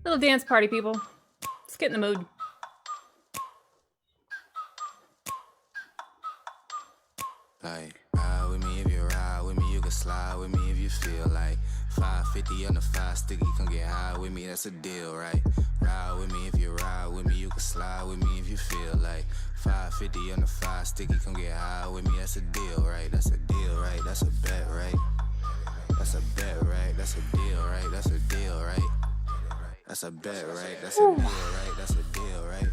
Little dance party, people. Let's get in the mood. Like, ride with me if you ride with me, you can slide with me if you feel like 550 on the 5 sticky, come get high with me, that's a deal, right? Ride with me if you ride with me, you can slide with me if you feel like 550 on the 5 sticky, come get high with me, that's a deal, right? That's a deal, right? That's a bet, right? That's a bet, right? That's a deal, right? That's a deal, right? That's a bet, right? That's a deal, right? That's a deal, right?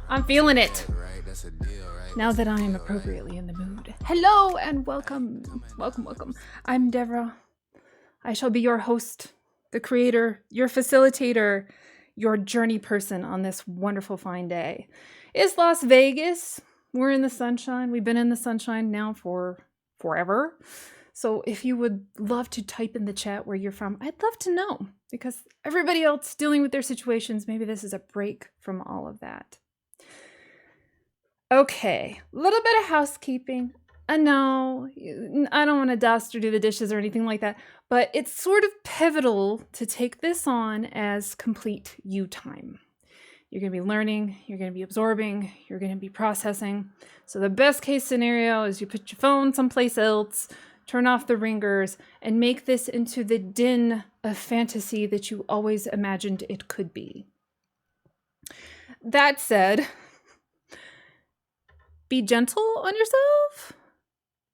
I'm feeling it. Right? That's a deal, right? Now that I am appropriately in the mood. Hello and welcome. Welcome. I'm Devora. I shall be your host, the creator, your facilitator, your journey person on this wonderful fine day. It's Las Vegas. We're in the sunshine. We've been in the sunshine now for forever. So if you would love to type in the chat where you're from, I'd love to know, because everybody else dealing with their situations, maybe this is a break from all of that. Okay, a little bit of housekeeping. No, I don't want to dust or do the dishes or anything like that, but it's sort of pivotal to take this on as complete you time. You're going to be learning, you're going to be absorbing, you're going to be processing. So the best case scenario is you put your phone someplace else, turn off the ringers, and make this into the din of fantasy that you always imagined it could be. That said, be gentle on yourself,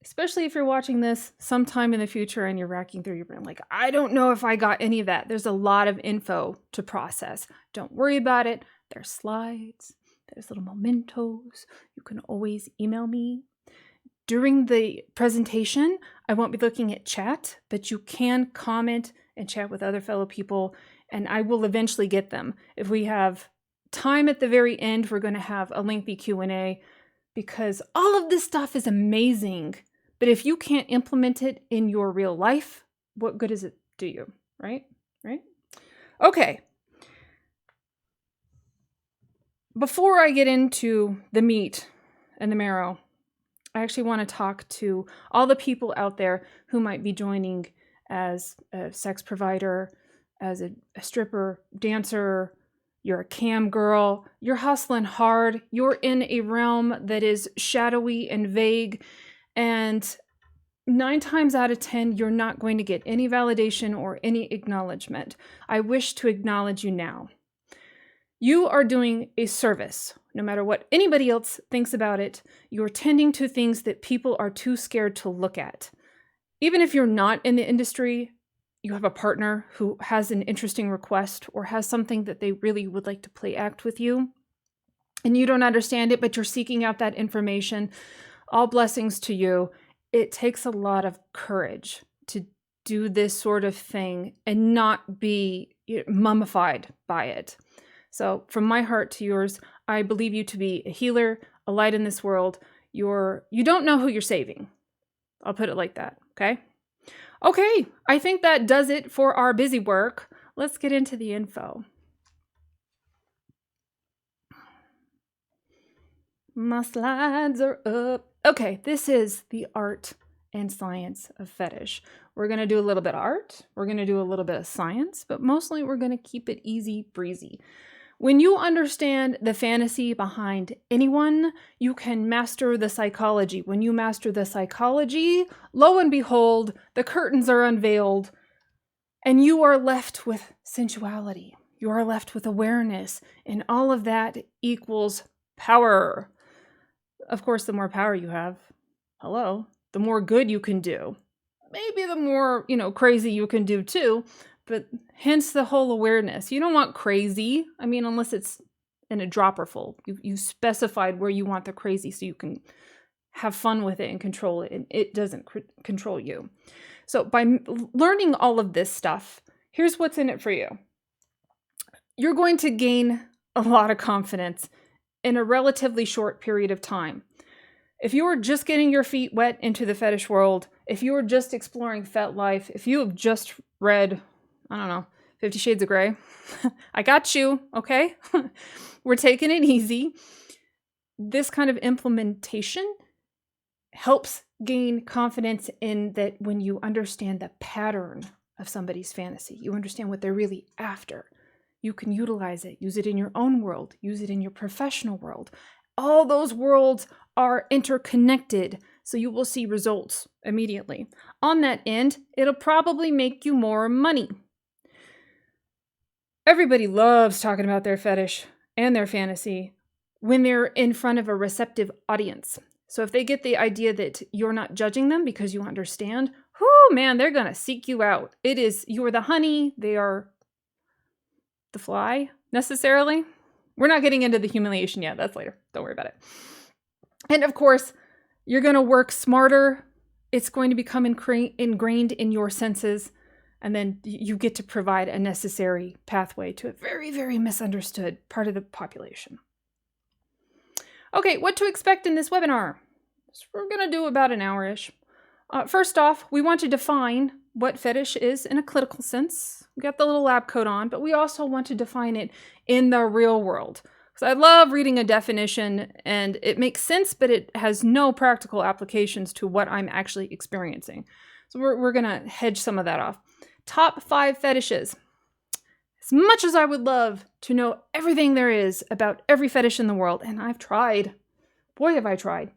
especially if you're watching this sometime in the future and you're racking through your brain like, I don't know if I got any of that. There's a lot of info to process. Don't worry about it. There's slides, there's little mementos. You can always email me. During the presentation, I won't be looking at chat, but you can comment and chat with other fellow people, and I will eventually get them. If we have time at the very end, we're going to have a lengthy Q&A, because all of this stuff is amazing. But if you can't implement it in your real life, what good does it do you? Right? Okay. Before I get into the meat and the marrow, I actually want to talk to all the people out there who might be joining as a sex provider, as a stripper, dancer. You're a cam girl, you're hustling hard, you're in a realm that is shadowy and vague, and 9 times out of 10, you're not going to get any validation or any acknowledgement. I wish to acknowledge you now. You are doing a service. No matter what anybody else thinks about it, you're tending to things that people are too scared to look at. Even if you're not in the industry, you have a partner who has an interesting request or has something that they really would like to play act with you, and you don't understand it, but you're seeking out that information. All blessings to you. It takes a lot of courage to do this sort of thing and not be mummified by it. So from my heart to yours, I believe you to be a healer, a light in this world. You don't know who you're saving. I'll put it like that, okay? Okay, I think that does it for our busy work. Let's get into the info. My slides are up. Okay, this is the art and science of fetish. We're going to do a little bit of art. We're going to do a little bit of science, but mostly we're going to keep it easy breezy. When you understand the fantasy behind anyone, you can master the psychology. When you master the psychology, lo and behold, the curtains are unveiled, and you are left with sensuality. You are left with awareness, and all of that equals power. Of course, the more power you have, the more good you can do. Maybe the more, crazy you can do too. But hence the whole awareness. You don't want crazy. I mean, unless it's in a dropper full. You specified where you want the crazy so you can have fun with it and control it. And it doesn't control you. So by learning all of this stuff, here's what's in it for you. You're going to gain a lot of confidence in a relatively short period of time. If you are just getting your feet wet into the fetish world, if you are just exploring fet life, if you have just read 50 Shades of Grey. I got you, okay? We're taking it easy. This kind of implementation helps gain confidence in that when you understand the pattern of somebody's fantasy, you understand what they're really after. you can utilize it. Use it in your own world. Use it in your professional world. All those worlds are interconnected, so you will see results immediately. On that end, it'll probably make you more money. Everybody loves talking about their fetish and their fantasy when they're in front of a receptive audience. So if they get the idea that you're not judging them because you understand, whoo, man, they're going to seek you out. You are the honey, they are the fly, necessarily. We're not getting into the humiliation yet. That's later. Don't worry about it. And of course, you're going to work smarter. It's going to become ingrained in your senses. And then you get to provide a necessary pathway to a very, very misunderstood part of the population. Okay, what to expect in this webinar? So we're going to do about an hour-ish. First off, we want to define what fetish is in a clinical sense. We got the little lab coat on, but we also want to define it in the real world. Because I love reading a definition and it makes sense, but it has no practical applications to what I'm actually experiencing. So we're going to hedge some of that off. Top 5 fetishes. As much as I would love to know everything there is about every fetish in the world, and I've tried, boy have I tried,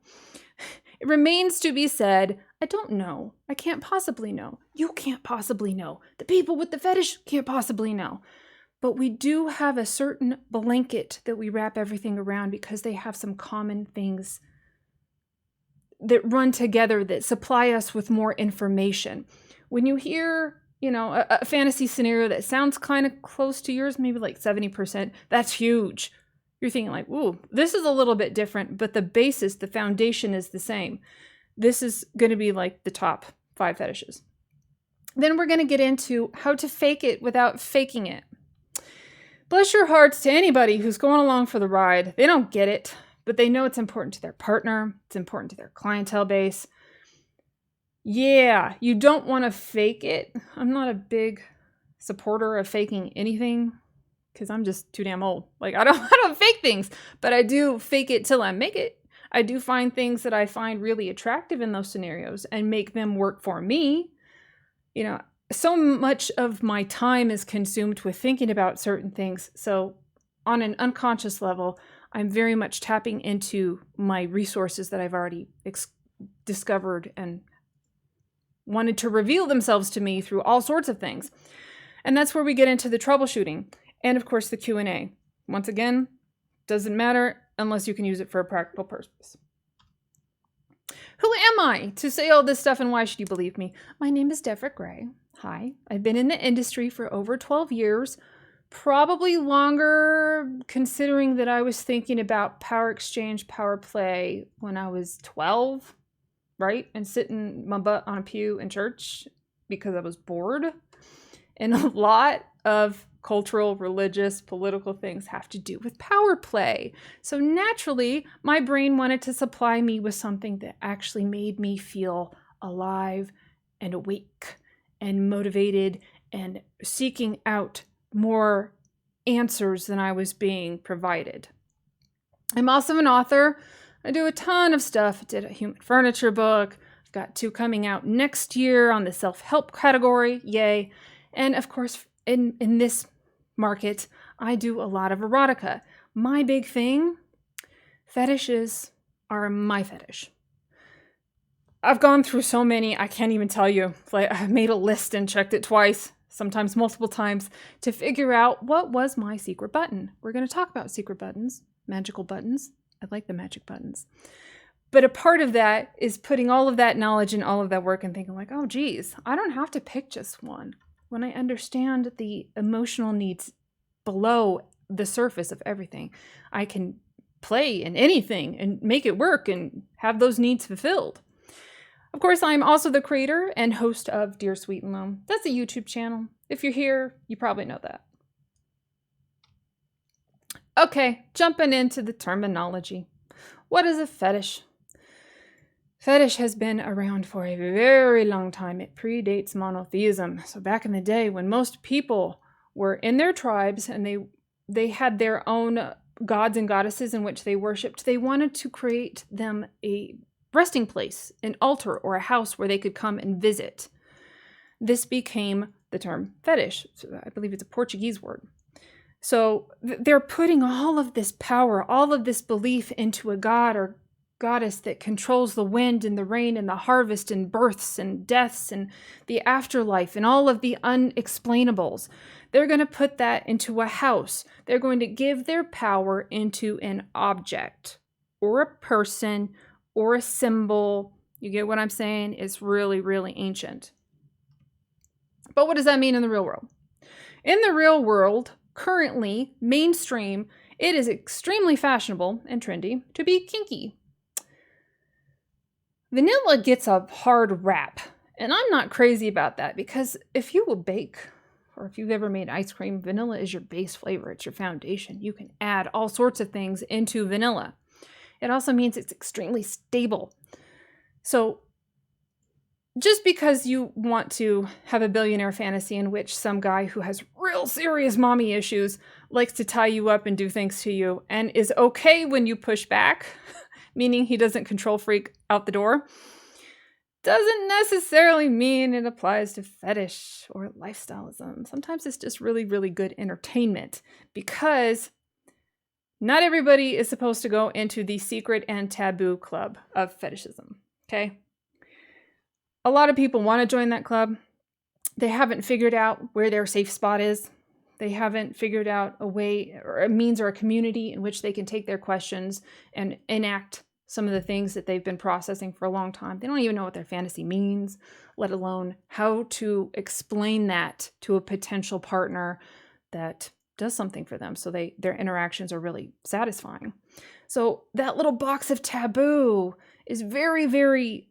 it remains to be said, I don't know. I can't possibly know. You can't possibly know. The people with the fetish can't possibly know. But we do have a certain blanket that we wrap everything around because they have some common things that run together that supply us with more information. When you hear, a fantasy scenario that sounds kind of close to yours, maybe like 70%, that's huge. You're thinking like, ooh, this is a little bit different, but the basis, the foundation is the same. This is going to be like the top 5 fetishes. Then we're going to get into how to fake it without faking it. Bless your hearts to anybody who's going along for the ride. They don't get it, but they know it's important to their partner. It's important to their clientele base. Yeah, you don't want to fake it. I'm not a big supporter of faking anything because I'm just too damn old. Like I don't fake things, but I do fake it till I make it. I do find things that I find really attractive in those scenarios and make them work for me. So much of my time is consumed with thinking about certain things. So on an unconscious level, I'm very much tapping into my resources that I've already discovered and wanted to reveal themselves to me through all sorts of things. And that's where we get into the troubleshooting and, of course, the Q&A. Once again, doesn't matter unless you can use it for a practical purpose. Who am I to say all this stuff and why should you believe me? My name is Devora Gray. Hi. I've been in the industry for over 12 years, probably longer considering that I was thinking about power exchange, power play when I was 12, right? And sitting my butt on a pew in church because I was bored. And a lot of cultural, religious, political things have to do with power play. So naturally, my brain wanted to supply me with something that actually made me feel alive and awake and motivated and seeking out more answers than I was being provided. I'm also an author. I do a ton of stuff. I did a human furniture book. I've got 2 coming out next year on the self-help category. Yay. And of course, in this market, I do a lot of erotica. My big thing, fetishes are my fetish. I've gone through so many, I can't even tell you. Like I've made a list and checked it twice, sometimes multiple times, to figure out what was my secret button. We're going to talk about secret buttons, magical buttons. I like the magic buttons. But a part of that is putting all of that knowledge and all of that work and thinking like, oh, geez, I don't have to pick just one. When I understand the emotional needs below the surface of everything, I can play in anything and make it work and have those needs fulfilled. Of course, I'm also the creator and host of Dear Sweet and Low. That's a YouTube channel. If you're here, you probably know that. Okay, jumping into the terminology. What is a fetish? Fetish has been around for a very long time. It predates monotheism. So back in the day when most people were in their tribes and they had their own gods and goddesses in which they worshipped, they wanted to create them a resting place, an altar, or a house where they could come and visit. This became the term fetish. So I believe it's a Portuguese word. So they're putting all of this power, all of this belief into a god or goddess that controls the wind and the rain and the harvest and births and deaths and the afterlife and all of the unexplainables. They're going to put that into a house. They're going to give their power into an object or a person or a symbol. You get what I'm saying? It's really, really ancient. But what does that mean in the real world? In the real world, currently, mainstream, it is extremely fashionable and trendy to be kinky. Vanilla gets a hard rap, and I'm not crazy about that because if you will bake, or if you've ever made ice cream, vanilla is your base flavor. It's your foundation. You can add all sorts of things into vanilla. It also means it's extremely stable. So just because you want to have a billionaire fantasy in which some guy who has real serious mommy issues likes to tie you up and do things to you and is okay when you push back, meaning he doesn't control freak out the door, doesn't necessarily mean it applies to fetish or lifestyleism. Sometimes it's just really, really good entertainment because not everybody is supposed to go into the secret and taboo club of fetishism, okay? A lot of people want to join that club. They haven't figured out where their safe spot is. They haven't figured out a way or a means or a community in which they can take their questions and enact some of the things that they've been processing for a long time. They don't even know what their fantasy means, let alone how to explain that to a potential partner that does something for them so their interactions are really satisfying. So that little box of taboo is very, very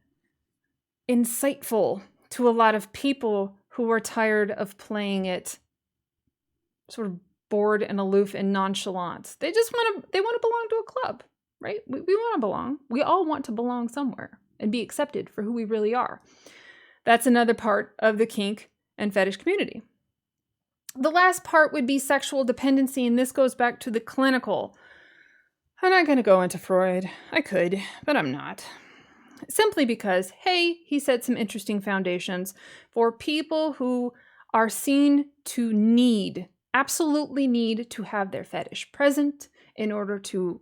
insightful to a lot of people who are tired of playing it sort of bored and aloof and nonchalant. They want to belong to a club, right? We want to belong. We all want to belong somewhere and be accepted for who we really are. That's another part of the kink and fetish community. The last part would be sexual dependency, and this goes back to the clinical. I'm not going to go into Freud. I could, but I'm not. Simply because, hey, he set some interesting foundations for people who are seen to absolutely need to have their fetish present in order to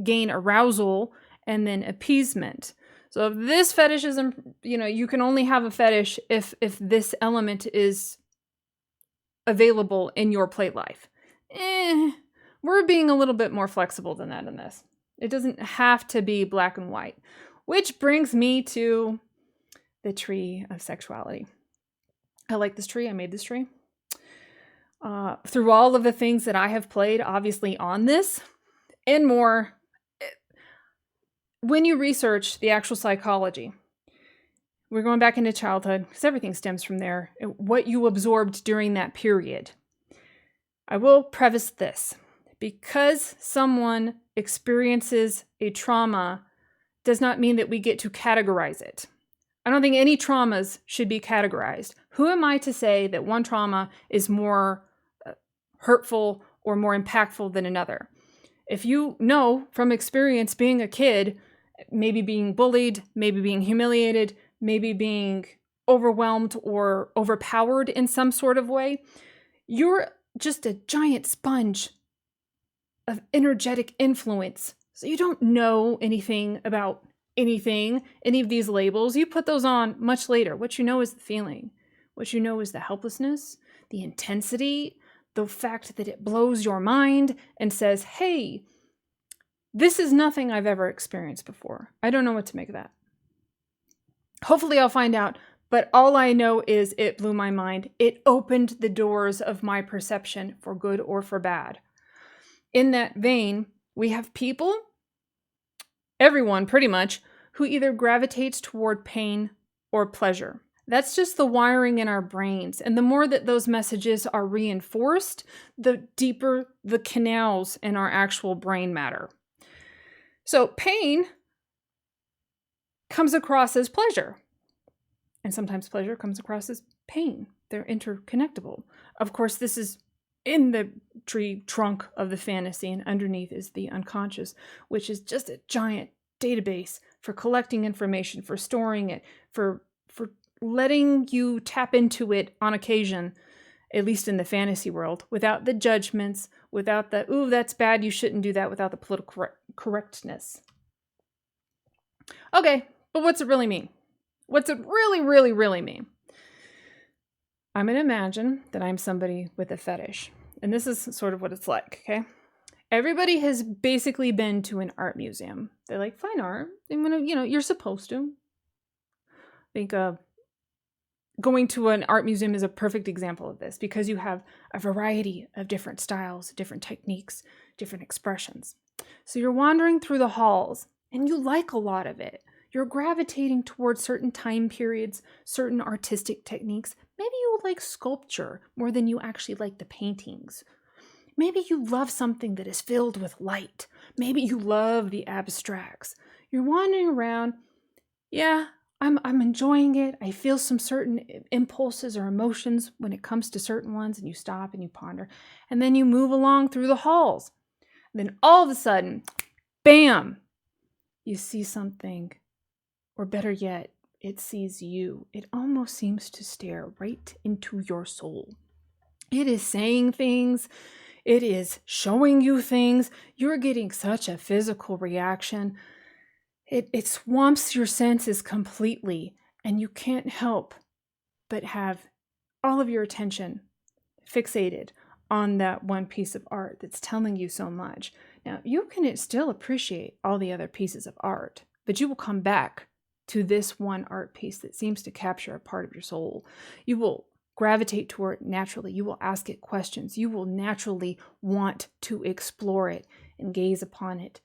gain arousal and then appeasement. So if this fetishism, you can only have a fetish if this element is available in your plate life. We're being a little bit more flexible than that in this. It doesn't have to be black and white. Which brings me to the Tree of Sexuality. I like this tree. I made this tree. Through all of the things that I have played, obviously, on this and more, when you research the actual psychology, we're going back into childhood because everything stems from there, what you absorbed during that period. I will preface this. Because someone experiences a trauma does not mean that we get to categorize it. I don't think any traumas should be categorized. Who am I to say that one trauma is more hurtful or more impactful than another? If you know from experience being a kid, maybe being bullied, maybe being humiliated, maybe being overwhelmed or overpowered in some sort of way, you're just a giant sponge of energetic influence. So you don't know anything about anything, any of these labels. You put those on much later. What you know is the feeling. What you know is the helplessness, the intensity, the fact that it blows your mind and says, hey, this is nothing I've ever experienced before. I don't know what to make of that. Hopefully I'll find out, but all I know is it blew my mind. It opened the doors of my perception for good or for bad. In that vein, we have people, everyone pretty much, who either gravitates toward pain or pleasure. That's just the wiring in our brains. And the more that those messages are reinforced, the deeper the canals in our actual brain matter. So pain comes across as pleasure. And sometimes pleasure comes across as pain. They're interconnectable. Of course, this is in the tree trunk of the fantasy, and underneath is the unconscious, which is just a giant database for collecting information, for storing it, for letting you tap into it on occasion at least in the fantasy world, without the judgments, without the, ooh, that's bad, you shouldn't do that, without the political correctness. Okay, but what's it really mean? What's it really, really, really mean? I'm going to imagine that I'm somebody with a fetish. And this is sort of what it's like, okay? Everybody has basically been to an art museum. They like fine art. They want to, you're supposed to. I think going to an art museum is a perfect example of this because you have a variety of different styles, different techniques, different expressions. So you're wandering through the halls and you like a lot of it. You're gravitating towards certain time periods, certain artistic techniques. Maybe you like sculpture more than you actually like the paintings. Maybe you love something that is filled with light. Maybe you love the abstracts. You're wandering around. Yeah, I'm enjoying it. I feel some certain impulses or emotions when it comes to certain ones, and you stop and you ponder. And then you move along through the halls. And then all of a sudden, bam, you see something. Or better yet, it sees you. It almost seems to stare right into your soul. It is saying things. It is showing you things. You're getting such a physical reaction. It swamps your senses completely, and you can't help but have all of your attention fixated on that one piece of art that's telling you so much. Now, you can still appreciate all the other pieces of art, but you will come back to this one art piece that seems to capture a part of your soul. You will gravitate toward it naturally. You will ask it questions. You will naturally want to explore it and gaze upon it.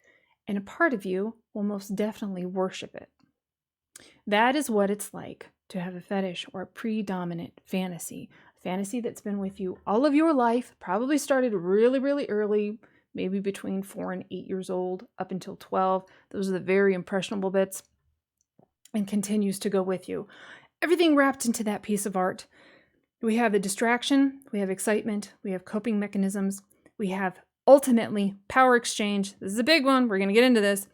And a part of you will most definitely worship it. That is what it's like to have a fetish or a predominant fantasy. A fantasy that's been with you all of your life, probably started really, really early, maybe between 4 and 8 years old, up until 12. Those are the very impressionable bits, and continues to go with you. Everything wrapped into that piece of art. We have the distraction, we have excitement, we have coping mechanisms, we have ultimately power exchange. This is a big one. We're going to get into this.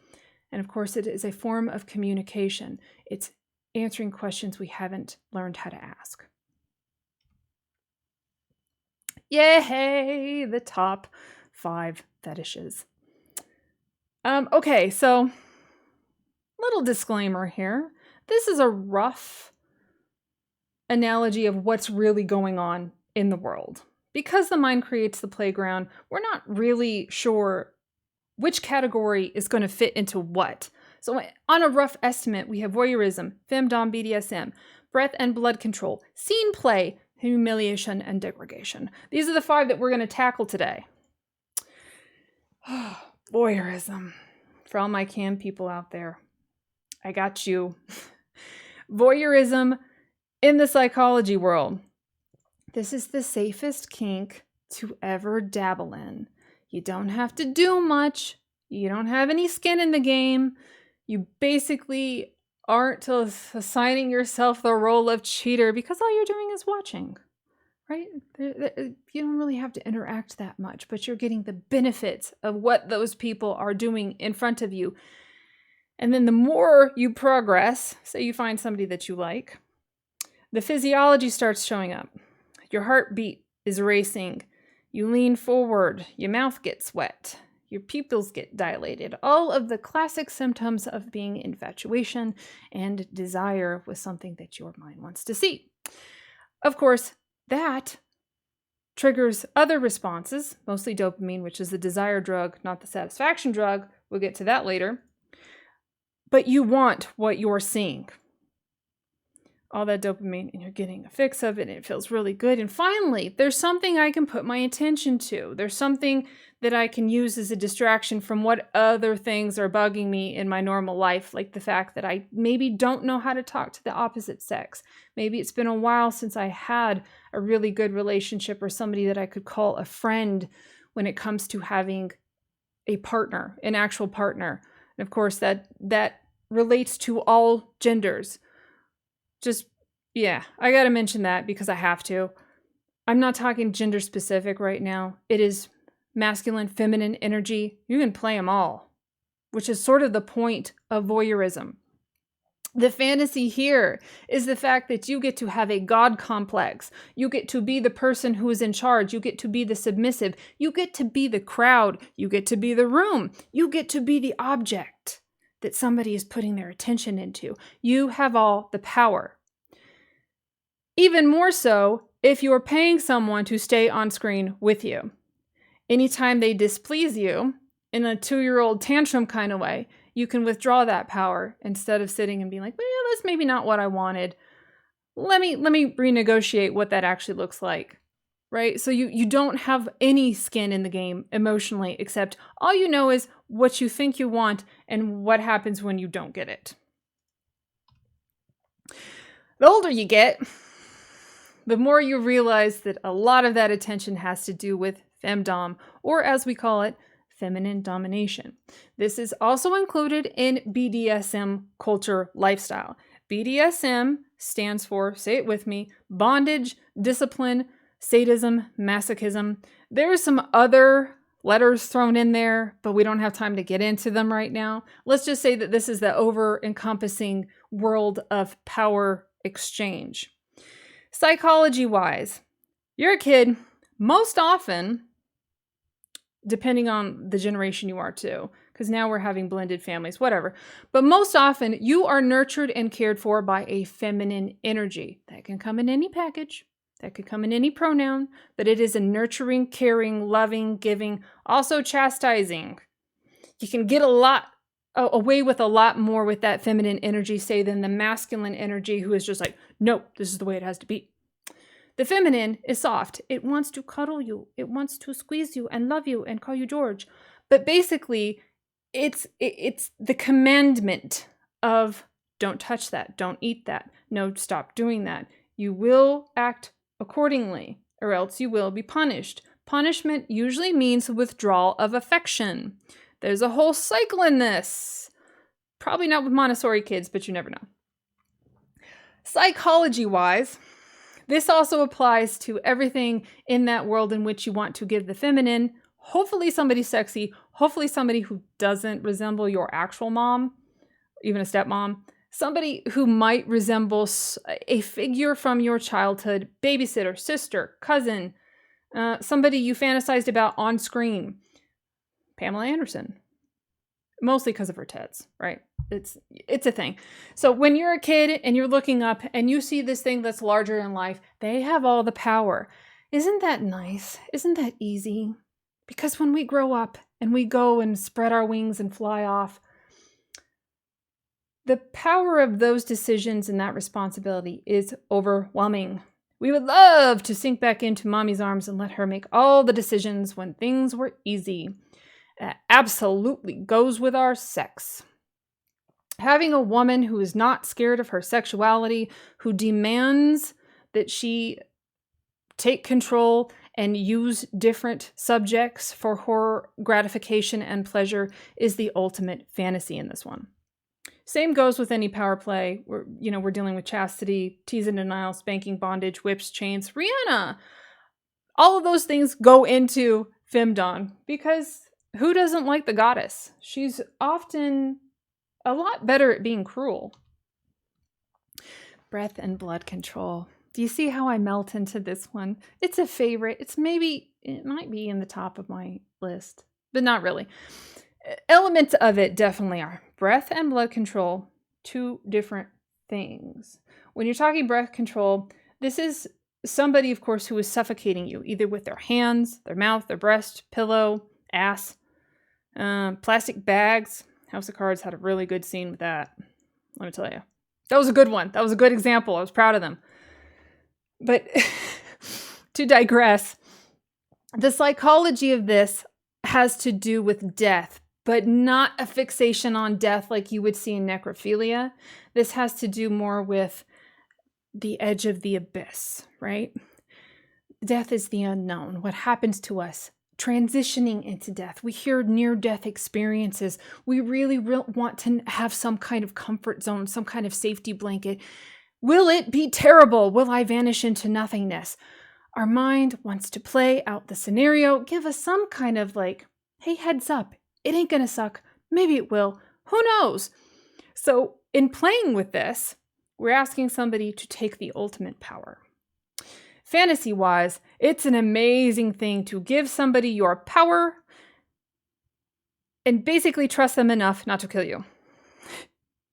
And of course, it is a form of communication. It's answering questions we haven't learned how to ask. Yay, the top 5 fetishes. Okay, so little disclaimer here. This is a rough analogy of what's really going on in the world. Because the mind creates the playground, we're not really sure which category is going to fit into what. So on a rough estimate, we have voyeurism, femdom, BDSM, breath and blood control, scene play, humiliation, and degradation. These are the 5 that we're going to tackle today. Voyeurism. For all my cam people out there, I got you. Voyeurism in the psychology world. This is the safest kink to ever dabble in. You don't have to do much. You don't have any skin in the game. You basically aren't assigning yourself the role of cheater because all you're doing is watching, right? You don't really have to interact that much, but you're getting the benefits of what those people are doing in front of you. And then the more you progress, say you find somebody that you like, the physiology starts showing up. Your heartbeat is racing. You lean forward. Your mouth gets wet. Your pupils get dilated. All of the classic symptoms of being infatuation and desire with something that your mind wants to see. Of course, that triggers other responses, mostly dopamine, which is the desire drug, not the satisfaction drug. We'll get to that later. But you want what you're seeing. All that dopamine, and you're getting a fix of it, and it feels really good. And finally, there's something I can put my attention to. There's something that I can use as a distraction from what other things are bugging me in my normal life, like the fact that I maybe don't know how to talk to the opposite sex. Maybe it's been a while since I had a really good relationship or somebody that I could call a friend when it comes to having a partner, an actual partner. And of course, that relates to all genders. I got to mention that because I have to. I'm not talking gender specific right now. It is masculine, feminine energy. You can play them all, which is sort of the point of voyeurism. The fantasy here is the fact that you get to have a God complex. You get to be the person who is in charge. You get to be the submissive. You get to be the crowd. You get to be the room. You get to be the object that somebody is putting their attention into. You have all the power. Even more so if you're paying someone to stay on screen with you. Anytime they displease you in a 2-year-old tantrum kind of way, you can withdraw that power instead of sitting and being like, well, that's maybe not what I wanted. Let me renegotiate what that actually looks like, right? So you don't have any skin in the game emotionally, except all you know is what you think you want and what happens when you don't get it. The older you get, the more you realize that a lot of that attention has to do with femdom, or as we call it, feminine domination. This is also included in BDSM culture lifestyle. BDSM stands for, say it with me, bondage, discipline, sadism, masochism. There are some other letters thrown in there, but we don't have time to get into them right now. Let's just say that this is the over-encompassing world of power exchange. Psychology-wise, you're a kid, most often, depending on the generation you are too, because now we're having blended families, whatever. But most often, you are nurtured and cared for by a feminine energy. That can come in any package. That could come in any pronoun, but it is a nurturing, caring, loving, giving, also chastising. You can get away with a lot more with that feminine energy, say, than the masculine energy who is just like, no, this is the way it has to be. The feminine is soft. It wants to cuddle you. It wants to squeeze you and love you and call you George. But basically, it's the commandment of don't touch that, don't eat that, no, stop doing that. You will act accordingly, or else you will be punished. Punishment usually means withdrawal of affection. There's a whole cycle in this. Probably not with Montessori kids, but you never know. Psychology-wise, this also applies to everything in that world in which you want to give the feminine, hopefully somebody sexy, hopefully somebody who doesn't resemble your actual mom, even a stepmom, somebody who might resemble a figure from your childhood, babysitter, sister, cousin, somebody you fantasized about on screen. Pamela Anderson. Mostly because of her tits, right? It's a thing. So when you're a kid and you're looking up and you see this thing that's larger than life, they have all the power. Isn't that nice? Isn't that easy? Because when we grow up and we go and spread our wings and fly off, the power of those decisions and that responsibility is overwhelming. We would love to sink back into mommy's arms and let her make all the decisions when things were easy. That absolutely goes with our sex. Having a woman who is not scared of her sexuality, who demands that she take control and use different subjects for her gratification and pleasure is the ultimate fantasy in this one. Same goes with any power play. We're dealing with chastity, tease and denial, spanking, bondage, whips, chains. Rihanna. All of those things go into femdom because who doesn't like the goddess? She's often a lot better at being cruel. Breath and blood control. Do you see how I melt into this one? It's a favorite. It might be in the top of my list, but not really. Elements of it definitely are. Breath and blood control, two different things. When you're talking breath control, this is somebody, of course, who is suffocating you, either with their hands, their mouth, their breast, pillow, ass, plastic bags. House of Cards had a really good scene with that. Let me tell you. That was a good one. That was a good example. I was proud of them. But to digress, the psychology of this has to do with death, but not a fixation on death like you would see in necrophilia. This has to do more with the edge of the abyss, right? Death is the unknown. What happens to us? Transitioning into death. We hear near-death experiences. We really want to have some kind of comfort zone, some kind of safety blanket. Will it be terrible? Will I vanish into nothingness? Our mind wants to play out the scenario, give us some kind of hey, heads up. It ain't gonna suck. Maybe it will. Who knows? So in playing with this, we're asking somebody to take the ultimate power. Fantasy-wise, it's an amazing thing to give somebody your power and basically trust them enough not to kill you.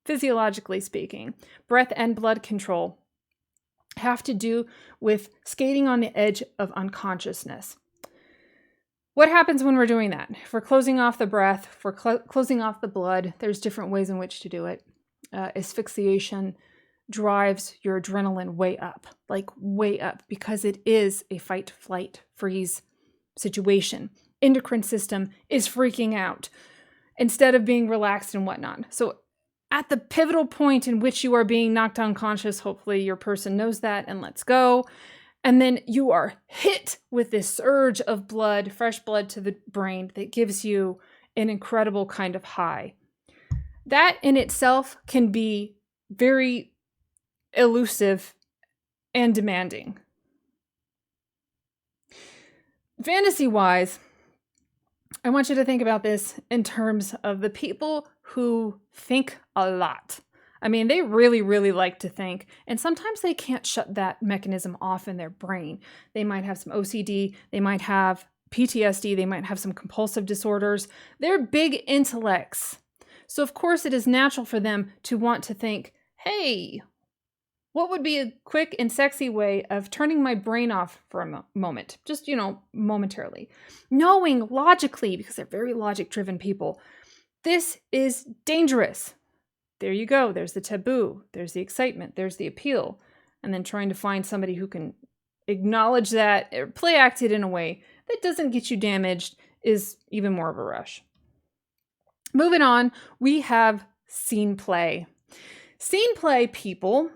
Physiologically speaking, breath and blood control have to do with skating on the edge of unconsciousness. What happens when we're doing that? If we're closing off the breath, if we're closing off the blood, there's different ways in which to do it. Asphyxiation drives your adrenaline way up, because it is a fight, flight, freeze situation. Endocrine system is freaking out instead of being relaxed and whatnot. So at the pivotal point in which you are being knocked unconscious, hopefully your person knows that and lets go. And then you are hit with this surge of blood, fresh blood to the brain that gives you an incredible kind of high. That in itself can be very elusive and demanding. Fantasy-wise, I want you to think about this in terms of the people who think a lot. I mean, they really, really like to think, and sometimes they can't shut that mechanism off in their brain. They might have some OCD, they might have PTSD, they might have some compulsive disorders. They're big intellects. So of course it is natural for them to want to think, hey, what would be a quick and sexy way of turning my brain off for a moment? Just, momentarily. Knowing logically, because they're very logic-driven people, this is dangerous. There you go. There's the taboo. There's the excitement. There's the appeal. And then trying to find somebody who can acknowledge that or play act it in a way that doesn't get you damaged is even more of a rush. Moving on, we have scene play. Scene play people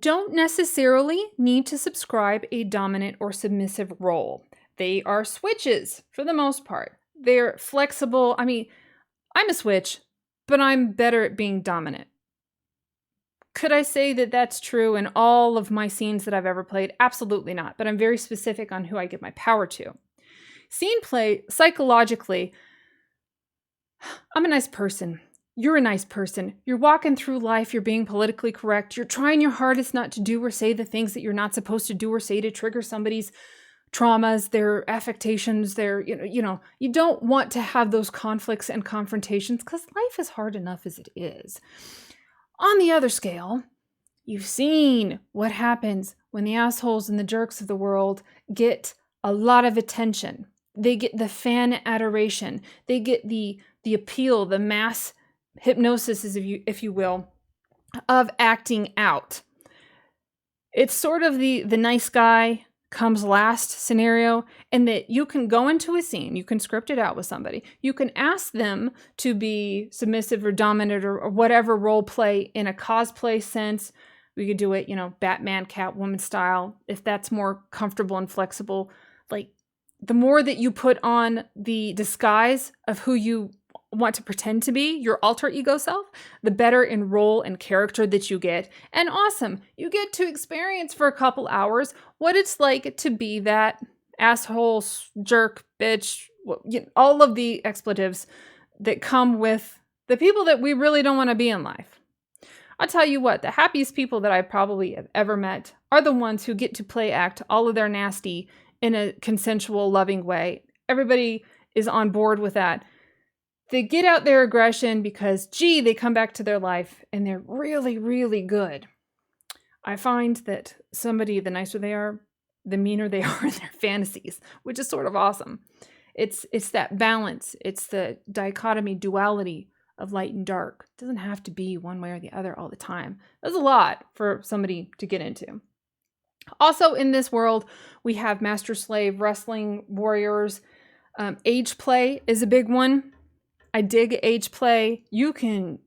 don't necessarily need to subscribe a dominant or submissive role. They are switches for the most part. They're flexible. I mean, I'm a switch, but I'm better at being dominant. Could I say that that's true in all of my scenes that I've ever played? Absolutely not, but I'm very specific on who I give my power to. Scene play, psychologically, I'm a nice person. You're a nice person. You're walking through life. You're being politically correct. You're trying your hardest not to do or say the things that you're not supposed to do or say to trigger somebody's traumas, their affectations, their, you don't want to have those conflicts and confrontations because life is hard enough as it is. On the other scale, you've seen what happens when the assholes and the jerks of the world get a lot of attention. They get the fan adoration. They get the appeal, the mass hypnosis, if you will, of acting out. It's sort of the nice guy comes last scenario, and that you can go into a scene, you can script it out with somebody, you can ask them to be submissive or dominant or whatever role play in a cosplay sense. We could do it, Batman, Catwoman style, if that's more comfortable and flexible. Like, the more that you put on the disguise of who you want to pretend to be, your alter ego self, the better in role and character that you get. And awesome, you get to experience for a couple hours what it's like to be that asshole, jerk, bitch, all of the expletives that come with the people that we really don't want to be in life. I'll tell you what, the happiest people that I probably have ever met are the ones who get to play act all of their nasty in a consensual, loving way. Everybody is on board with that. They get out their aggression because, they come back to their life and they're really, really good. I find that the nicer they are, the meaner they are in their fantasies, which is sort of awesome. It's that balance. It's the dichotomy, duality of light and dark. It doesn't have to be one way or the other all the time. That's a lot for somebody to get into. Also in this world, we have master-slave, wrestling, warriors. Age play is a big one. I dig age play. You can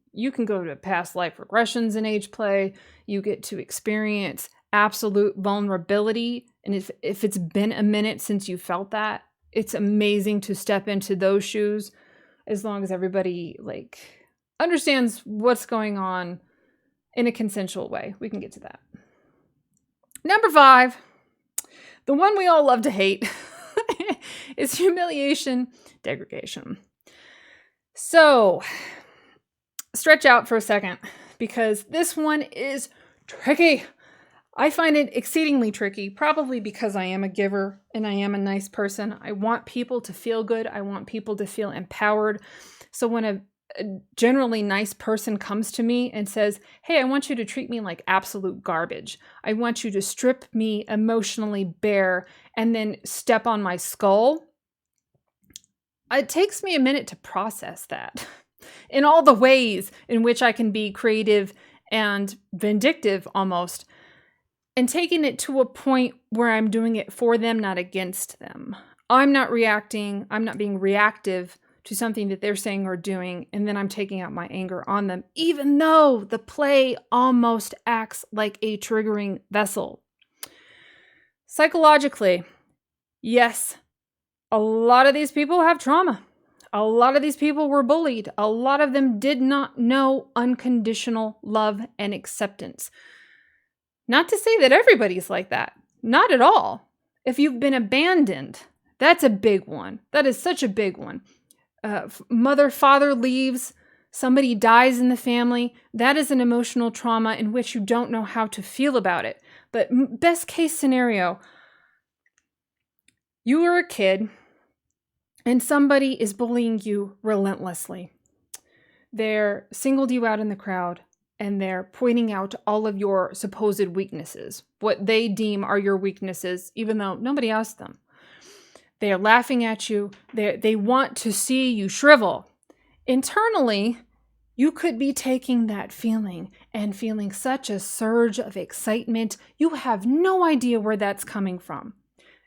go to past life regressions in age play. You get to experience absolute vulnerability. And if it's been a minute since you felt that, it's amazing to step into those shoes as long as everybody understands what's going on in a consensual way. We can get to that. Number 5, the one we all love to hate, is humiliation degradation. So, stretch out for a second. because this one is tricky. I find it exceedingly tricky, probably because I am a giver and I am a nice person. I want people to feel good. I want people to feel empowered. So when a generally nice person comes to me and says, hey, I want you to treat me like absolute garbage. I want you to strip me emotionally bare and then step on my skull. It takes me a minute to process that in all the ways in which I can be creative and vindictive almost, and taking it to a point where I'm doing it for them, not against them. I'm not reacting. I'm not being reactive to something that they're saying or doing, and then I'm taking out my anger on them, even though the play almost acts like a triggering vessel. Psychologically, yes, a lot of these people have trauma. A lot of these people were bullied. A lot of them did not know unconditional love and acceptance. Not to say that everybody's like that. Not at all. If you've been abandoned, that's a big one. That is such a big one. Mother, father leaves, somebody dies in the family. That is an emotional trauma in which you don't know how to feel about it. But best case scenario, you were a kid and somebody is bullying you relentlessly. They're singled you out in the crowd and they're pointing out all of your supposed weaknesses, what they deem are your weaknesses, even though nobody asked them. They are laughing at you. They want to see you shrivel. Internally, you could be taking that feeling and feeling such a surge of excitement. You have no idea where that's coming from.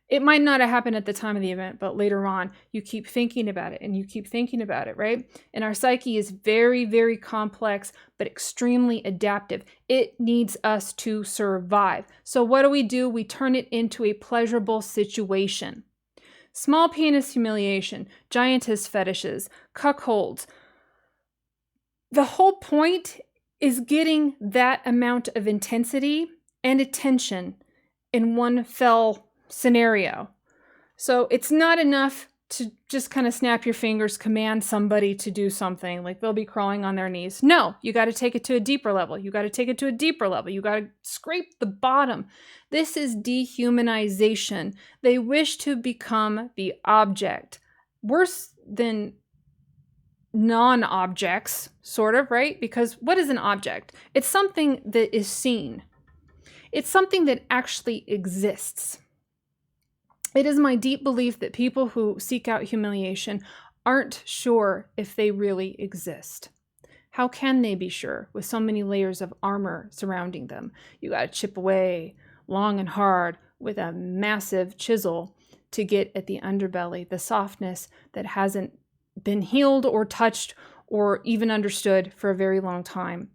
It might not have happened at the time of the event, but later on, you keep thinking about it and you keep thinking about it, right? And our psyche is very, very complex, but extremely adaptive. It needs us to survive. So what do? We turn it into a pleasurable situation. Small penis humiliation, giantess fetishes, cuckolds. The whole point is getting that amount of intensity and attention in one fell scenario. So it's not enough to just kind of snap your fingers, command somebody to do something, like they'll be crawling on their knees. No, you got to take it to a deeper level. You got to take it to a deeper level. You got to scrape the bottom. This is dehumanization. They wish to become the object. Worse than non-objects, sort of, right? Because what is an object? It's something that is seen. It's something that actually exists. It is my deep belief that people who seek out humiliation aren't sure if they really exist. How can they be sure with so many layers of armor surrounding them? You got to chip away long and hard with a massive chisel to get at the underbelly, the softness that hasn't been healed or touched or even understood for a very long time.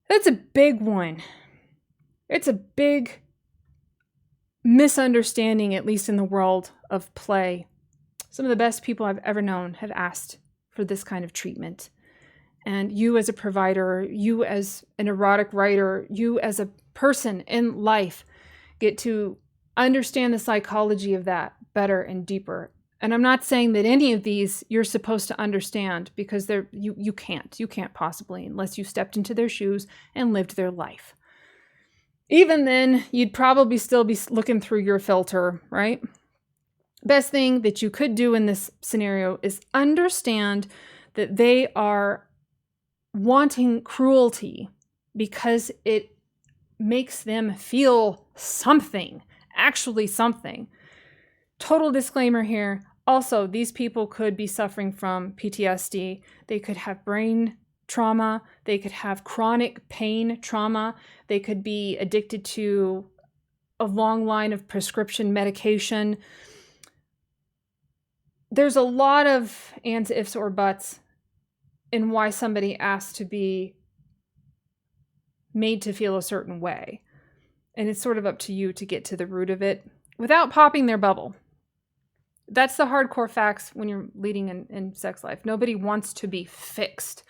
That's a big one. It's a big misunderstanding, at least in the world of play. Some of the best people I've ever known have asked for this kind of treatment. And you as a provider, you as an erotic writer, you as a person in life get to understand the psychology of that better and deeper. And I'm not saying that any of these you're supposed to understand, because you can't possibly, unless you stepped into their shoes and lived their life. Even then, you'd probably still be looking through your filter, right? Best thing that you could do in this scenario is understand that they are wanting cruelty because it makes them feel something, actually something. Total disclaimer here. Also, these people could be suffering from PTSD. They could have brain trauma. They could have chronic pain trauma. They could be addicted to a long line of prescription medication. There's a lot of ands, ifs, or buts in why somebody asks to be made to feel a certain way. And it's sort of up to you to get to the root of it without popping their bubble. That's the hardcore facts when you're leading in sex life. Nobody wants to be fixed.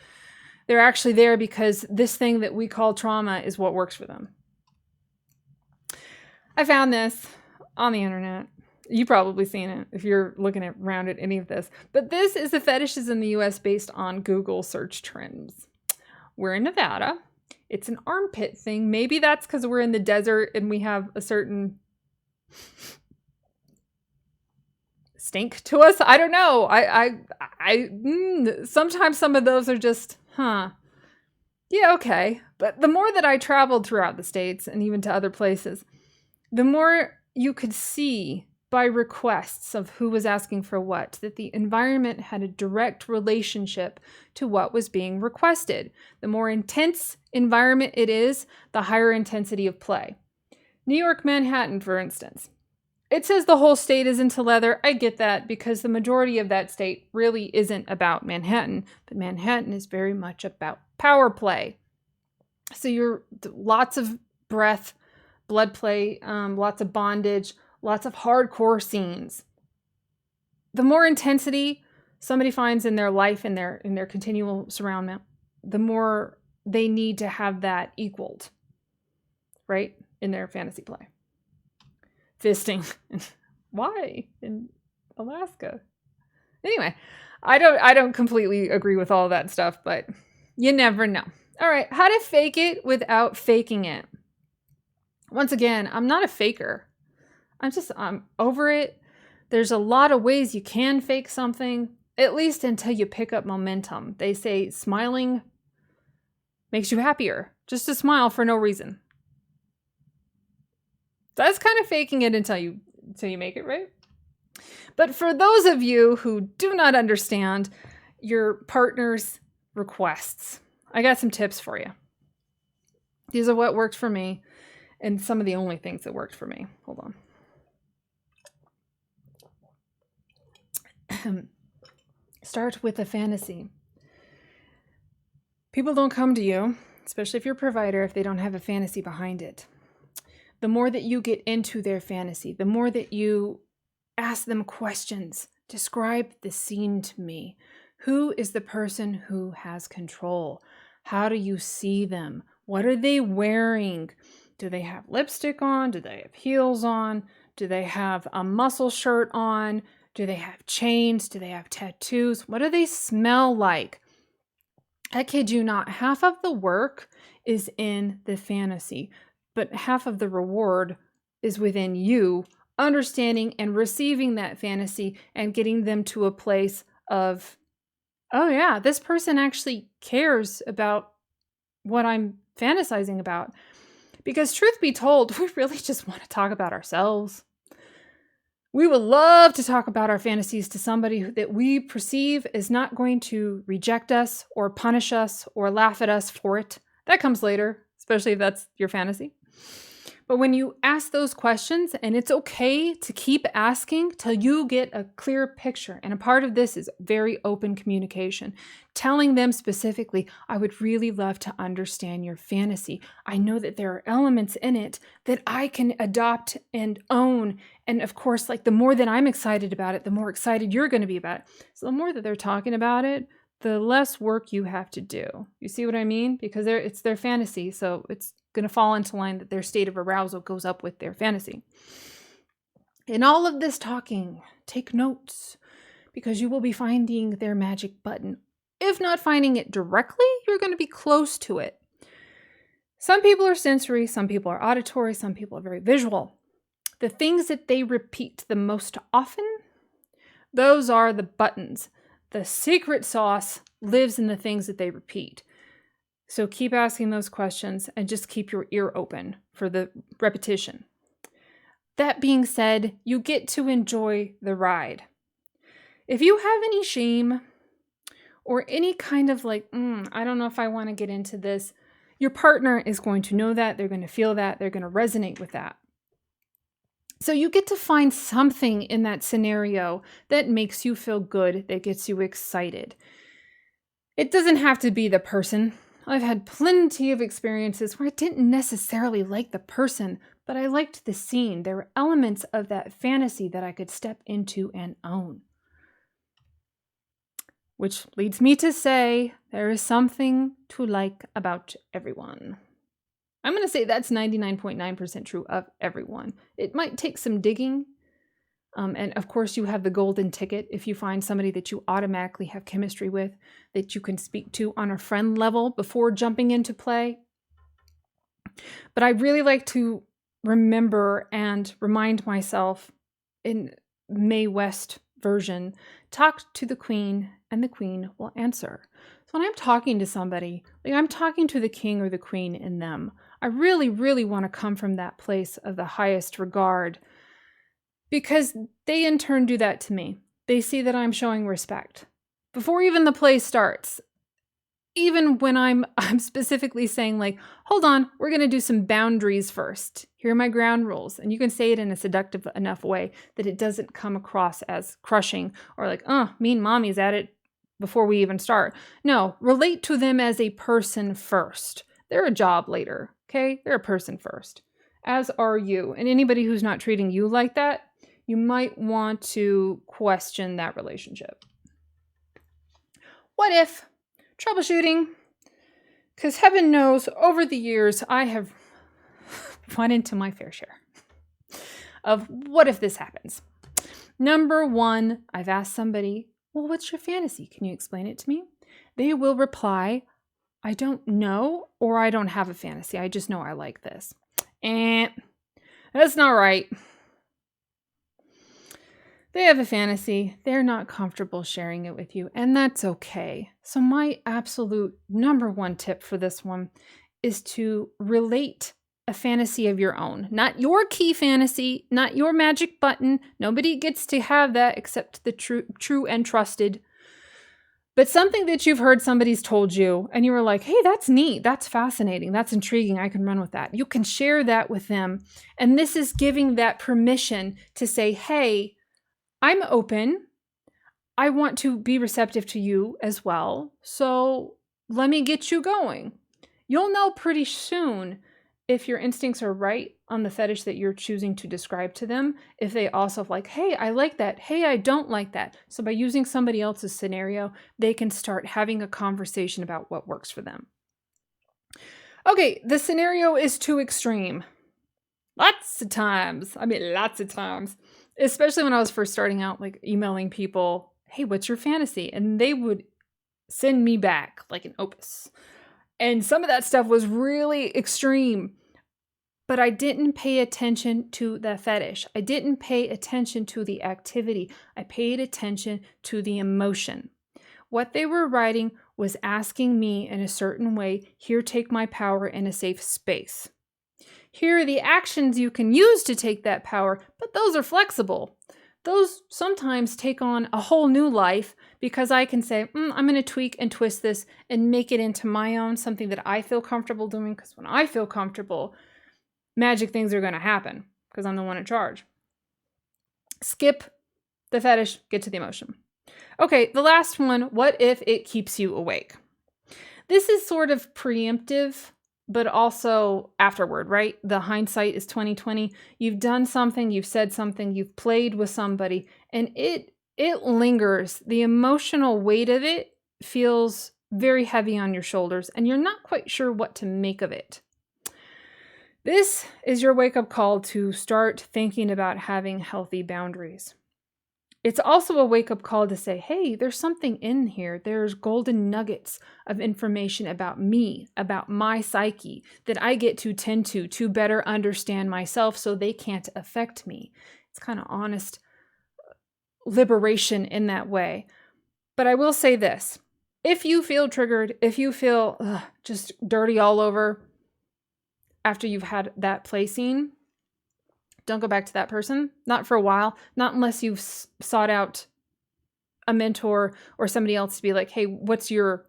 They're actually there because this thing that we call trauma is what works for them. I found this on the internet. You've probably seen it if you're looking around at any of this. But this is the fetishes in the US based on Google search trends. We're in Nevada. It's an armpit thing. Maybe that's because we're in the desert and we have a certain stink to us. I don't know. Sometimes some of those are just, yeah, okay. But the more that I traveled throughout the States and even to other places, the more you could see by requests of who was asking for what, that the environment had a direct relationship to what was being requested. The more intense environment it is, the higher intensity of play. New York, Manhattan, for instance. It says the whole state is into leather. I get that because the majority of that state really isn't about Manhattan, but Manhattan is very much about power play. So you're lots of breath, blood play, lots of bondage, lots of hardcore scenes. The more intensity somebody finds in their life, in their continual surroundment, the more they need to have that equaled, right? In their fantasy play. Fisting. Why? In Alaska. Anyway, I don't completely agree with all that stuff, but you never know. All right, how to fake it without faking it. Once again, I'm not a faker. I'm over it. There's a lot of ways you can fake something, at least until you pick up momentum. They say smiling makes you happier. Just to smile for no reason. That's kind of faking it until you make it, right? But for those of you who do not understand your partner's requests, I got some tips for you. These are what worked for me and some of the only things that worked for me. Hold on. Start with a fantasy. People don't come to you, especially if you're a provider, if they don't have a fantasy behind it. The more that you get into their fantasy, the more that you ask them questions. Describe the scene to me. Who is the person who has control? How do you see them? What are they wearing? Do they have lipstick on? Do they have heels on? Do they have a muscle shirt on? Do they have chains? Do they have tattoos? What do they smell like? I kid you not, half of the work is in the fantasy, but half of the reward is within you understanding and receiving that fantasy and getting them to a place of, oh yeah, this person actually cares about what I'm fantasizing about. Because truth be told, we really just want to talk about ourselves. We would love to talk about our fantasies to somebody that we perceive is not going to reject us or punish us or laugh at us for it. That comes later, especially if that's your fantasy. But when you ask those questions, and it's okay to keep asking till you get a clear picture. And a part of this is very open communication. Telling them specifically, I would really love to understand your fantasy. I know that there are elements in it that I can adopt and own. And of course, like the more that I'm excited about it, the more excited you're going to be about it. So the more that they're talking about it, the less work you have to do. You see what I mean? Because it's their fantasy, so it's going to fall into line that their state of arousal goes up with their fantasy. In all of this talking, take notes, because you will be finding their magic button. If not finding it directly, you're going to be close to it. Some people are sensory, some people are auditory, some people are very visual. The things that they repeat the most often, those are the buttons. The secret sauce lives in the things that they repeat. So keep asking those questions and just keep your ear open for the repetition. That being said, you get to enjoy the ride. If you have any shame or any kind of like, I don't know if I want to get into this, your partner is going to know that, they're going to feel that, they're going to resonate with that. So you get to find something in that scenario that makes you feel good, that gets you excited. It doesn't have to be the person. I've had plenty of experiences where I didn't necessarily like the person, but I liked the scene. There were elements of that fantasy that I could step into and own. Which leads me to say there is something to like about everyone. I'm going to say that's 99.9% true of everyone. It might take some digging, And of course, you have the golden ticket if you find somebody that you automatically have chemistry with, that you can speak to on a friend level before jumping into play. But I really like to remember and remind myself in Mae West version, talk to the queen and the queen will answer. So when I'm talking to somebody, like I'm talking to the king or the queen in them, I really, really want to come from that place of the highest regard, because they in turn do that to me. They see that I'm showing respect. Before even the play starts, even when I'm specifically saying like, hold on, we're going to do some boundaries first. Here are my ground rules. And you can say it in a seductive enough way that it doesn't come across as crushing or like, oh, mean mommy's at it before we even start. No, relate to them as a person first. They're a job later, okay? They're a person first, as are you. And anybody who's not treating you like that, you might want to question that relationship. What if? Troubleshooting, because heaven knows over the years I have run into my fair share of what if this happens. Number one, I've asked somebody, well, what's your fantasy? Can you explain it to me? They will reply, I don't know, or I don't have a fantasy. I just know I like this. And that's not right. They have a fantasy. They're not comfortable sharing it with you, and that's okay. So my absolute number one tip for this one is to relate a fantasy of your own. Not your key fantasy, not your magic button. Nobody gets to have that except the true and trusted. But something that you've heard somebody's told you, and you were like, hey, that's neat. That's fascinating. That's intriguing. I can run with that. You can share that with them. And this is giving that permission to say, hey, I'm open. I want to be receptive to you as well. So let me get you going. You'll know pretty soon if your instincts are right on the fetish that you're choosing to describe to them. If they also like, hey, I like that. Hey, I don't like that. So by using somebody else's scenario, they can start having a conversation about what works for them. Okay, the scenario is too extreme. Lots of times. Especially when I was first starting out, like emailing people, hey, what's your fantasy? And they would send me back like an opus. And some of that stuff was really extreme. But I didn't pay attention to the fetish. I didn't pay attention to the activity. I paid attention to the emotion. What they were writing was asking me in a certain way, here, take my power in a safe space. Here are the actions you can use to take that power, but those are flexible. Those sometimes take on a whole new life because I can say, I'm going to tweak and twist this and make it into my own, something that I feel comfortable doing, because when I feel comfortable, magic things are going to happen because I'm the one in charge. Skip the fetish, get to the emotion. Okay, the last one, what if it keeps you awake? This is sort of preemptive, but also afterward, right? The hindsight is 20/20. You've done something, you've said something, you've played with somebody, and it lingers. The emotional weight of it feels very heavy on your shoulders, and you're not quite sure what to make of it. This is your wake-up call to start thinking about having healthy boundaries. It's also a wake-up call to say, hey, there's something in here. There's golden nuggets of information about me, about my psyche, that I get to tend to better understand myself so they can't affect me. It's kind of honest liberation in that way. But I will say this. If you feel triggered, if you feel just dirty all over after you've had that play scene, don't go back to that person. Not for a while. Not unless you've sought out a mentor or somebody else to be like, hey, what's your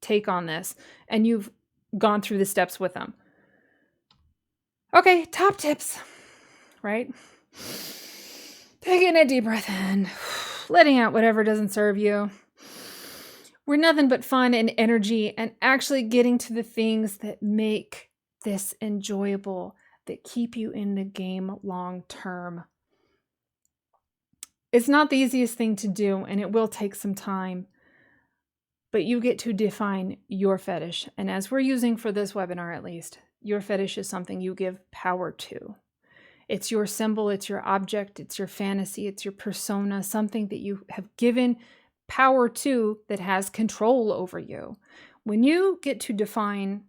take on this? And you've gone through the steps with them. Okay, top tips, right? Taking a deep breath in, letting out whatever doesn't serve you. We're nothing but fun and energy and actually getting to the things that make this enjoyable, that keep you in the game long term. It's not the easiest thing to do, and it will take some time, but you get to define your fetish. And as we're using for this webinar, at least, your fetish is something you give power to. It's your symbol, it's your object, it's your fantasy, it's your persona, something that you have given power to that has control over you. When you get to define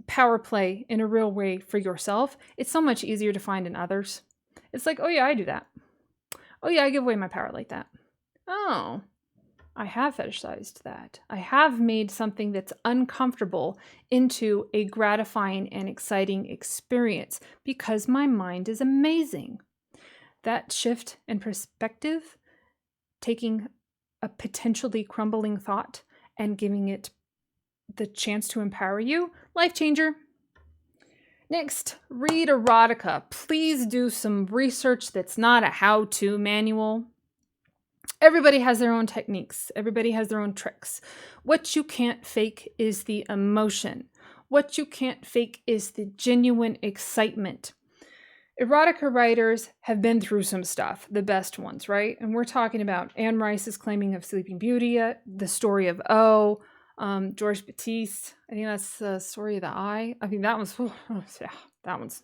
power play in a real way for yourself, it's so much easier to find in others. It's like, oh yeah, I do that. Oh yeah, I give away my power like that. Oh, I have fetishized that. I have made something that's uncomfortable into a gratifying and exciting experience because my mind is amazing. That shift in perspective, taking a potentially crumbling thought and giving it the chance to empower you, life changer. Next, read erotica. Please do some research that's not a how-to manual. Everybody has their own techniques. Everybody has their own tricks. What you can't fake is the emotion. What you can't fake is the genuine excitement. Erotica writers have been through some stuff, the best ones, right? And we're talking about Anne Rice's Claiming of Sleeping Beauty, The Story of O, George Batiste. I think that's The Story of the Eye. I think that one's, yeah, that one's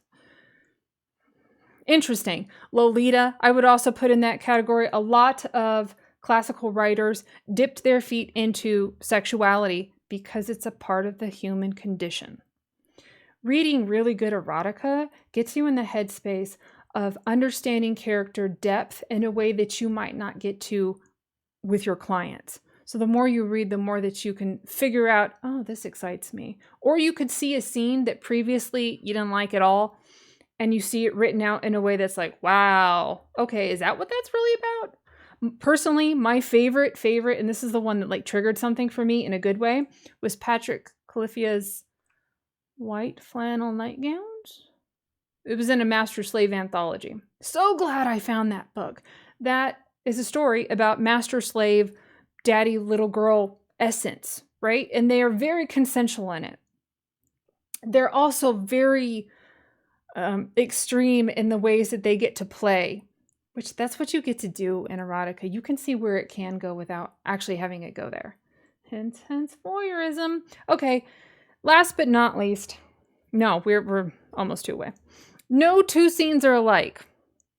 interesting. Lolita, I would also put in that category. A lot of classical writers dipped their feet into sexuality because it's a part of the human condition. Reading really good erotica gets you in the headspace of understanding character depth in a way that you might not get to with your clients. So the more you read, the more that you can figure out, oh, this excites me. Or you could see a scene that previously you didn't like at all, and you see it written out in a way that's like, wow, okay, is that what that's really about? Personally, my favorite, and this is the one that like triggered something for me in a good way, was Patrick Califia's White Flannel Nightgowns. It was in a master-slave anthology. So glad I found that book. That is a story about master-slave, daddy, little girl essence, right? And they are very consensual in it. They're also very extreme in the ways that they get to play, which that's what you get to do in erotica. You can see where it can go without actually having it go there. Intense voyeurism. Okay, last but not least, no, we're almost two away. No two scenes are alike.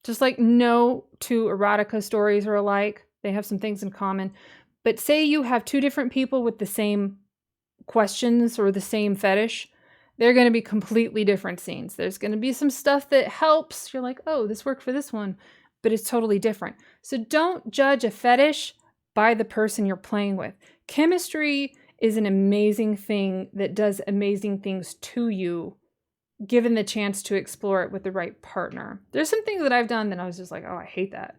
Just like no two erotica stories are alike. They have some things in common. But say you have two different people with the same questions or the same fetish, they're going to be completely different scenes. There's going to be some stuff that helps. You're like, oh, this worked for this one, but it's totally different. So don't judge a fetish by the person you're playing with. Chemistry is an amazing thing that does amazing things to you, given the chance to explore it with the right partner. There's some things that I've done that I was just like, oh, I hate that.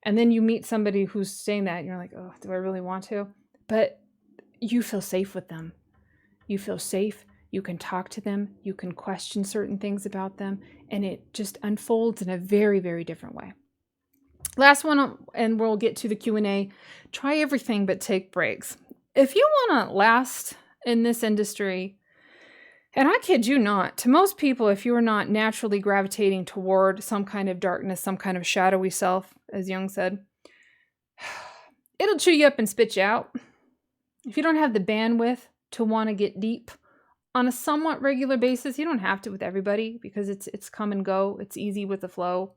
And then you meet somebody who's saying that, and you're like, oh, do I really want to? But you feel safe with them. You feel safe. You can talk to them. You can question certain things about them. And it just unfolds in a very, very different way. Last one, and we'll get to the Q&A. Try everything but take breaks. If you want to last in this industry, and I kid you not, to most people, if you are not naturally gravitating toward some kind of darkness, some kind of shadowy self, as Jung said, it'll chew you up and spit you out. If you don't have the bandwidth to want to get deep on a somewhat regular basis, you don't have to with everybody because it's come and go. It's easy with the flow.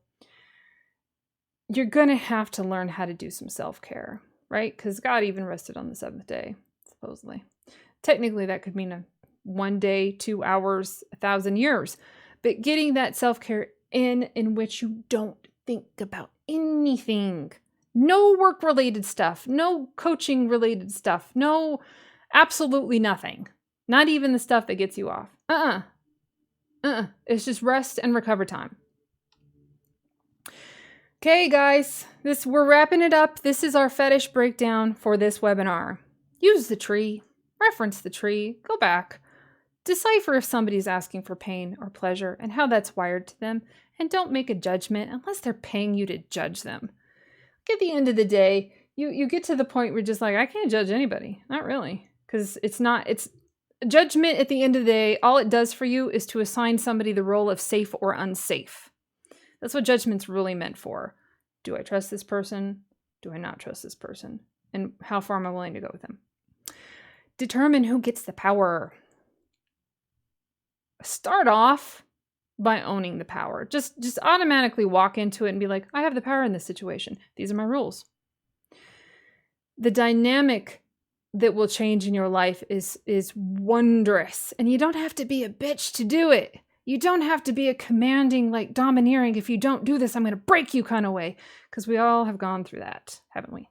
You're going to have to learn how to do some self-care, right? Because God even rested on the seventh day, supposedly. Technically, that could mean 1 day, 2 hours, 1,000 years. But getting that self-care in which you don't think about anything. No work-related stuff. No coaching-related stuff. No, absolutely nothing. Not even the stuff that gets you off. It's just rest and recover time. Okay, guys, we're wrapping it up. This is our fetish breakdown for this webinar. Use the tree. Reference the tree. Go back. Decipher if somebody's asking for pain or pleasure and how that's wired to them. And don't make a judgment unless they're paying you to judge them. At the end of the day, you get to the point where you're just like, I can't judge anybody. Not really. Because it's judgment at the end of the day, all it does for you is to assign somebody the role of safe or unsafe. That's what judgment's really meant for. Do I trust this person? Do I not trust this person? And how far am I willing to go with them? Determine who gets the power. Start off by owning the power. Just automatically walk into it and be like, I have the power in this situation. These are my rules. The dynamic that will change in your life is wondrous. And you don't have to be a bitch to do it. You don't have to be a commanding, like domineering, if you don't do this, I'm going to break you kind of way. Because we all have gone through that, haven't we?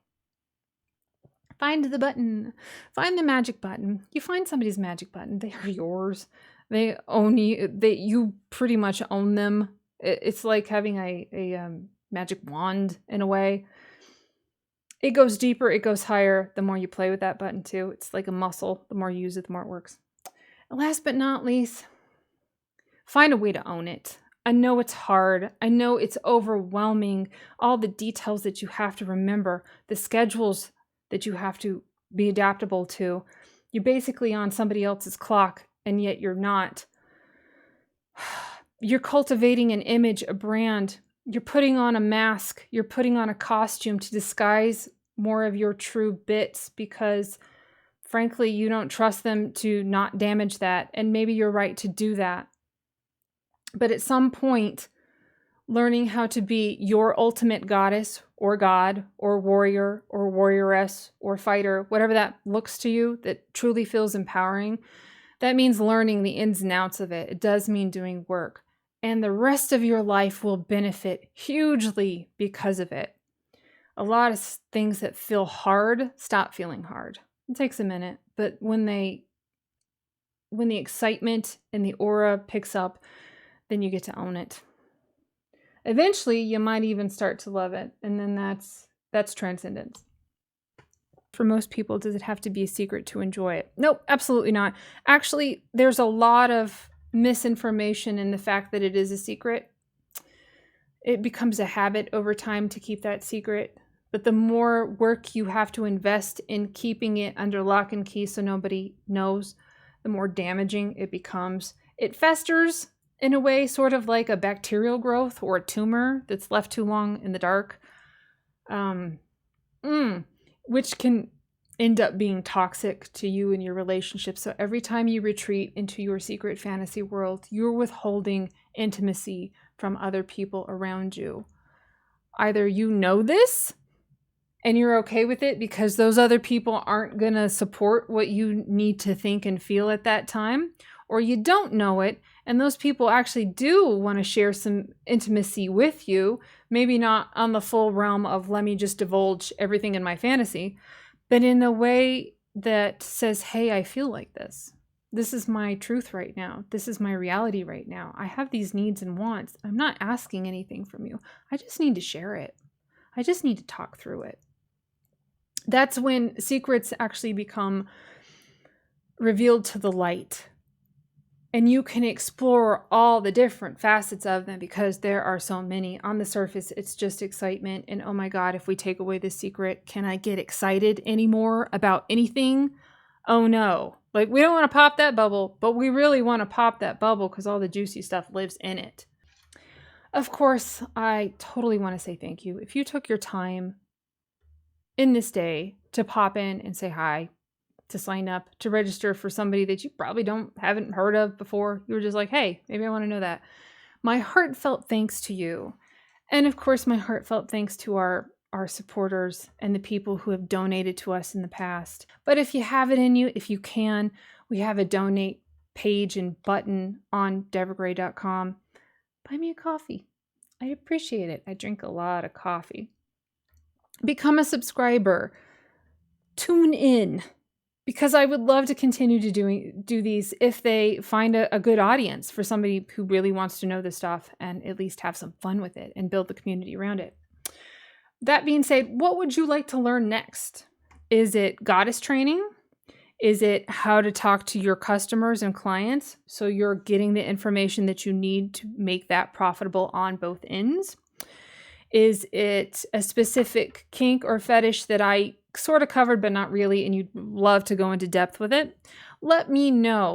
Find the button. Find the magic button. You find somebody's magic button. They are yours. They own you. You pretty much own them. It's like having a magic wand in a way. It goes deeper, it goes higher, the more you play with that button too. It's like a muscle. The more you use it, the more it works. And last but not least, find a way to own it. I know it's hard. I know it's overwhelming. All the details that you have to remember, the schedules that you have to be adaptable to. You're basically on somebody else's clock, and yet you're not. You're cultivating an image, a brand. You're putting on a mask, you're putting on a costume to disguise more of your true bits because, frankly, you don't trust them to not damage that. And maybe you're right to do that. But at some point, learning how to be your ultimate goddess or god or warrior or warrioress or fighter, whatever that looks to you that truly feels empowering, that means learning the ins and outs of it. It does mean doing work. And the rest of your life will benefit hugely because of it. A lot of things that feel hard stop feeling hard. It takes a minute, but when the excitement and the aura picks up, then you get to own it. Eventually, you might even start to love it, and then that's transcendence. For most people, does it have to be a secret to enjoy it? Nope, absolutely not. Actually, there's a lot of misinformation in the fact that it is a secret. It becomes a habit over time to keep that secret. But the more work you have to invest in keeping it under lock and key so nobody knows, the more damaging it becomes. It festers in a way, sort of like a bacterial growth or a tumor that's left too long in the dark, which can end up being toxic to you and your relationship. So every time you retreat into your secret fantasy world, you're withholding intimacy from other people around you. Either you know this and you're okay with it because those other people aren't going to support what you need to think and feel at that time, or you don't know it and those people actually do want to share some intimacy with you, maybe not on the full realm of let me just divulge everything in my fantasy, but in a way that says, hey, I feel like this. This is my truth right now. This is my reality right now. I have these needs and wants. I'm not asking anything from you. I just need to share it. I just need to talk through it. That's when secrets actually become revealed to the light. And you can explore all the different facets of them because there are so many. On the surface, it's just excitement. And oh my God, if we take away this secret, can I get excited anymore about anything? Oh no. Like, we don't want to pop that bubble, but we really want to pop that bubble because all the juicy stuff lives in it. Of course, I totally want to say thank you. If you took your time in this day to pop in and say hi, to sign up, to register for somebody that you probably haven't heard of before. You were just like, hey, maybe I want to know that. My heartfelt thanks to you. And of course, my heartfelt thanks to our supporters and the people who have donated to us in the past. But if you have it in you, if you can, we have a donate page and button on deborahgray.com. Buy me a coffee. I appreciate it. I drink a lot of coffee. Become a subscriber. Tune in. Because I would love to continue to do these if they find a good audience for somebody who really wants to know this stuff and at least have some fun with it and build the community around it. That being said, what would you like to learn next? Is it goddess training? Is it how to talk to your customers and clients so you're getting the information that you need to make that profitable on both ends? Is it a specific kink or fetish that I sort of covered but not really, and you'd love to go into depth with it? Let me know.